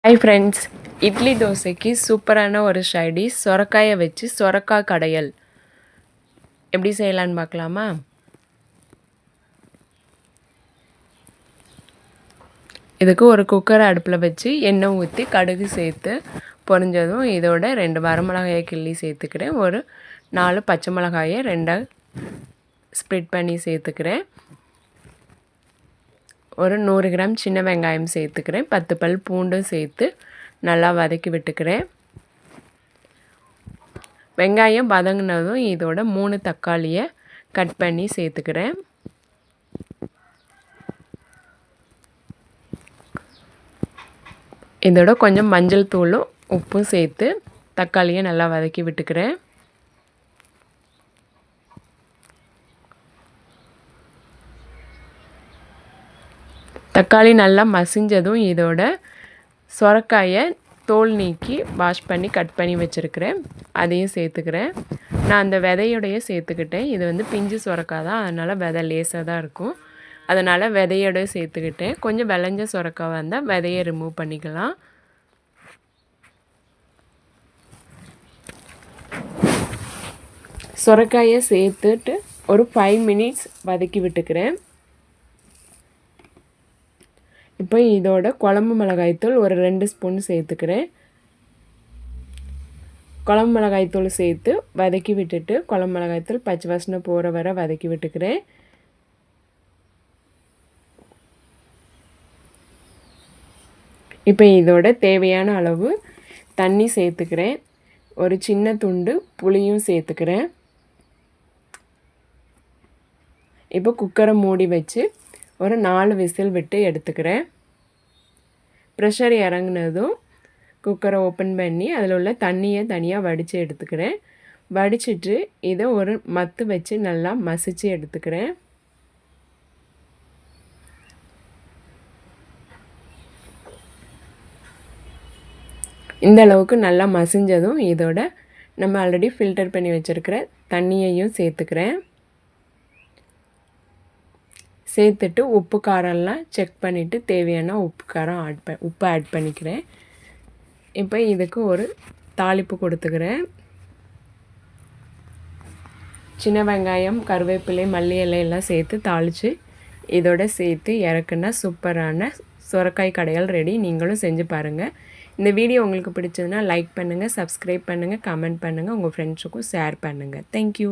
Hi friends, idli தோசைக்கு சூப்பரான ஒரு சைட் டிஷ் சொரக்காயை வச்சு சொரக்காய் கடையல் எப்படி செய்யலான்னு பார்க்கலாமா? இதுக்கு ஒரு குக்கரை அடுப்பில் வச்சு எண்ணெய் ஊற்றி கடுகு சேர்த்து பொரிஞ்சதும் இதோட 2 வரமிளகாயை கிள்ளி சேர்த்துக்கிறேன். ஒரு 4 பச்சை மிளகாயை 2 ஸ்ப்ளிட் பண்ணி சேர்த்துக்கிறேன். ஒரு 100 கிராம் சின்ன வெங்காயம் சேர்த்துக்கிறேன். 10 பல் பூண்டும் சேர்த்து நல்லா வதக்கி விட்டுக்கிறேன். வெங்காயம் வதங்கினதும் இதோட 3 தக்காளியை கட் பண்ணி சேர்த்துக்கிறேன். இதோட கொஞ்சம் மஞ்சள் தூளும் உப்பும் சேர்த்து தக்காளியை நல்லா வதக்கி விட்டுக்கிறேன். தக்காளி நல்லா மசிஞ்சதும் இதோட சொரக்காயை தோல் நீக்கி வாஷ் பண்ணி கட் பண்ணி வச்சுருக்கிறேன். அதையும் சேர்த்துக்கிறேன். நான் அந்த விதையோடைய சேர்த்துக்கிட்டேன். இது வந்து பிஞ்சு சொரக்காய் தான், அதனால் விதை லேசாக தான் இருக்கும். அதனால் விதையோட சேர்த்துக்கிட்டேன். கொஞ்சம் விளைஞ்ச சொரக்காய் வந்தால் விதையை ரிமூவ் பண்ணிக்கலாம். சொரக்காயை சேர்த்துட்டு ஒரு 5 மினிட்ஸ் வதக்கி விட்டுக்கிறேன். இப்போ இதோட குழம்பு மிளகாய்த்தூள் ஒரு 2 ஸ்பூன் சேர்த்துக்கிறேன். குழம்பு மிளகாய்த்தூள் சேர்த்து வதக்கி விட்டுட்டு குழம்பு மிளகாய்த்தூள் பச்சை வாசனை போகிற வரை வதக்கி விட்டுக்கிறேன். இப்போ இதோட தேவையான அளவு தண்ணி சேர்த்துக்கிறேன். ஒரு சின்ன துண்டு புளியும் சேர்த்துக்கிறேன். இப்போ குக்கரை மூடி வச்சு ஒரு 4 விசில் விட்டு எடுத்துக்கிறேன். ப்ரெஷர் இறங்குனதும் குக்கரை ஓப்பன் பண்ணி அதில் உள்ள தண்ணியை தனியாக வடித்து எடுத்துக்கிறேன். வடிச்சிட்டு இதை ஒரு மத்து வச்சு நல்லா மசிச்சு எடுத்துக்கிறேன். இந்த அளவுக்கு நல்லா மசிஞ்சதும் இதோட நம்ம ஆல்ரெடி ஃபில்டர் பண்ணி வச்சுருக்கிற தண்ணியையும் சேர்த்துக்கிறேன். சேர்த்துட்டு உப்பு காரம்லாம் செக் பண்ணிவிட்டு தேவையான உப்பு காரம் உப்பு ஆட் பண்ணிக்கிறேன். இப்போ இதுக்கு ஒரு தாளிப்பு கொடுத்துக்கிறேன். சின்ன வெங்காயம், கருவேப்பிலை, மல்லி இலையெல்லாம் சேர்த்து தாளித்து இதோட சேர்த்து இறக்குனா சூப்பரான சொரக்காய் கடையல் ரெடி. நீங்களும் செஞ்சு பாருங்கள். இந்த வீடியோ உங்களுக்கு பிடிச்சதுன்னா லைக் பண்ணுங்கள், சப்ஸ்கிரைப் பண்ணுங்கள், கமெண்ட் பண்ணுங்கள், உங்கள் ஃப்ரெண்ட்ஸுக்கும் ஷேர் பண்ணுங்கள். தேங்க்யூ.